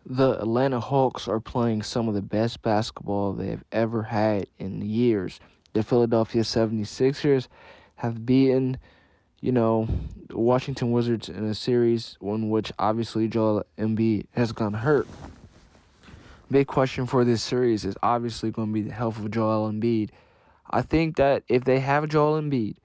The Atlanta Hawks are playing some of the best basketball they have ever had in years. The Philadelphia 76ers have beaten, the Washington Wizards in a series in which obviously Joel Embiid has gone hurt. Big question for this series is obviously going to be the health of Joel Embiid. I think that if they have Joel Embiid,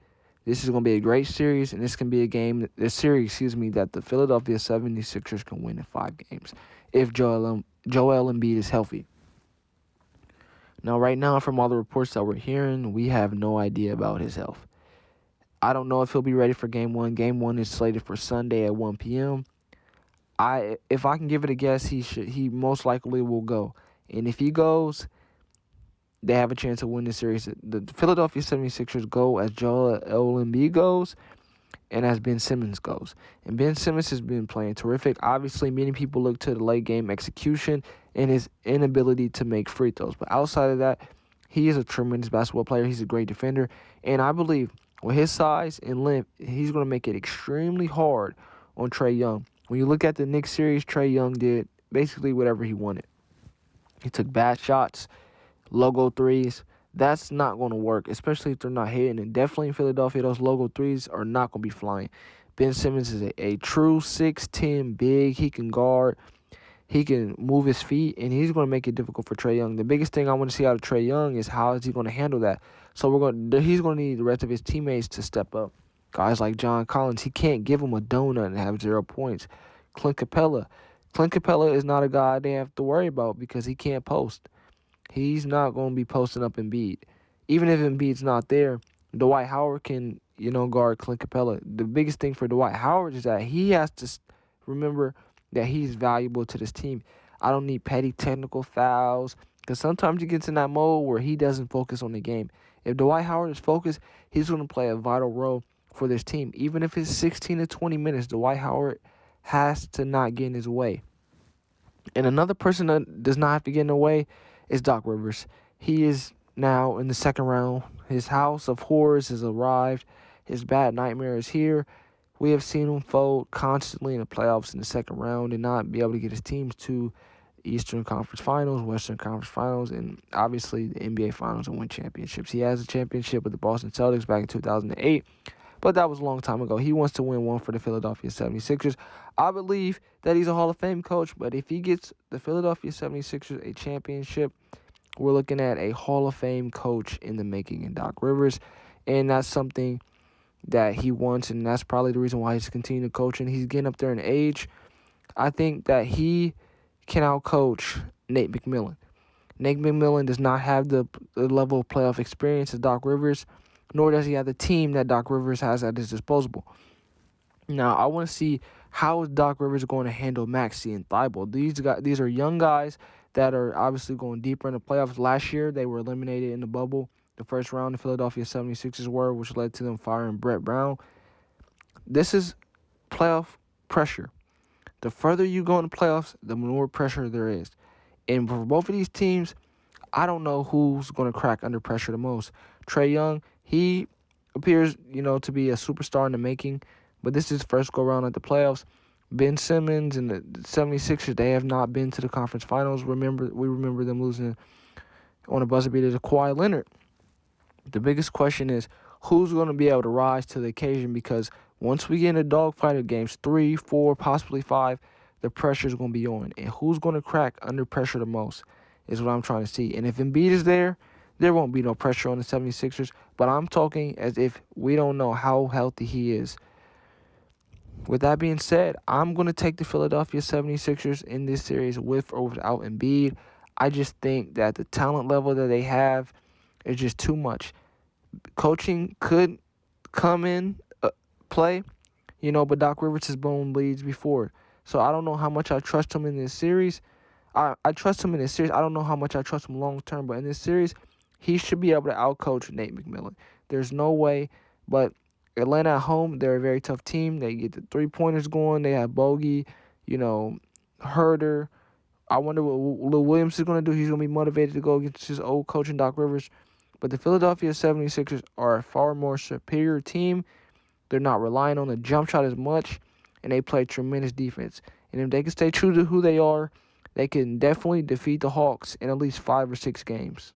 this is going to be a great series, and this can be a series, that the Philadelphia 76ers can win in 5 games if Joel Embiid is healthy. Now, right now, from all the reports that we're hearing, we have no idea about his health. I don't know if he'll be ready for Game 1. Game 1 is slated for Sunday at 1 p.m. If I can give it a guess, he most likely will go. And if he goes, they have a chance to win the series. The Philadelphia 76ers go as Joel Embiid goes and as Ben Simmons goes. And Ben Simmons has been playing terrific. Obviously, many people look to the late game execution and his inability to make free throws. But outside of that, he is a tremendous basketball player. He's a great defender. And I believe with his size and length, he's going to make it extremely hard on Trae Young. When you look at the Knicks series, Trae Young did basically whatever he wanted. He took bad shots, logo threes. That's not going to work, especially if they're not hitting. And definitely in Philadelphia, those logo threes are not going to be flying. Ben Simmons is a true 6'10" big. He can guard. He can move his feet, and he's going to make it difficult for Trae Young. The biggest thing I want to see out of Trae Young is how is he going to handle that. So he's going to need the rest of his teammates to step up. Guys like John Collins, he can't give him a donut and have 0 points. Clint Capella is not a guy they have to worry about because he can't post. He's not going to be posting up Embiid. Even if Embiid's not there, Dwight Howard can, guard Clint Capella. The biggest thing for Dwight Howard is that he has to remember that he's valuable to this team. I don't need petty technical fouls because sometimes he gets in that mode where he doesn't focus on the game. If Dwight Howard is focused, he's going to play a vital role for this team. Even if it's 16 to 20 minutes, Dwight Howard has to not get in his way. And another person that does not have to get in the way is Doc Rivers. He is now in the second round. His house of horrors has arrived. His bad nightmare is here. We have seen him fold constantly in the playoffs in the second round and not be able to get his teams to Eastern Conference Finals, Western Conference Finals, and obviously the NBA Finals and win championships. He has a championship with the Boston Celtics back in 2008, but that was a long time ago. He wants to win one for the Philadelphia 76ers. I believe that he's a Hall of Fame coach, but if he gets the Philadelphia 76ers a championship, we're looking at a Hall of Fame coach in the making in Doc Rivers, and that's something that he wants, and that's probably the reason why he's continuing to coach, and he's getting up there in age. I think that he can outcoach Nate McMillan. Nate McMillan does not have the level of playoff experience as Doc Rivers, nor does he have the team that Doc Rivers has at his disposal. Now, I want to see how is Doc Rivers going to handle Maxey and Thibault. These are young guys that are obviously going deeper in the playoffs. Last year, they were eliminated in the bubble. The first round, the Philadelphia 76ers were, which led to them firing Brett Brown. This is playoff pressure. The further you go in the playoffs, the more pressure there is. And for both of these teams, I don't know who's going to crack under pressure the most. Trae Young, he appears, to be a superstar in the making, but this is his first go-around at the playoffs. Ben Simmons and the 76ers, they have not been to the conference finals. We remember them losing on a buzzer beater to Kawhi Leonard. The biggest question is who's going to be able to rise to the occasion, because once we get in a dogfight of games 3, 4, possibly 5, the pressure is going to be on. And who's going to crack under pressure the most is what I'm trying to see. And if Embiid is there won't be no pressure on the 76ers. But I'm talking as if we don't know how healthy he is. With that being said, I'm going to take the Philadelphia 76ers in this series with or without Embiid. I just think that the talent level that they have is just too much. Coaching could come in, play, but Doc Rivers has blown leads before. So I don't know how much I trust him in this series. I trust him in this series. I don't know how much I trust him long term, but in this series, he should be able to outcoach Nate McMillan. There's no way, but Atlanta at home, they're a very tough team. They get the three-pointers going. They have Bogey, Herder. I wonder what Lou Williams is going to do. He's going to be motivated to go against his old coach and Doc Rivers. But the Philadelphia 76ers are a far more superior team. They're not relying on the jump shot as much, and they play tremendous defense. And if they can stay true to who they are, they can definitely defeat the Hawks in at least 5 or 6 games.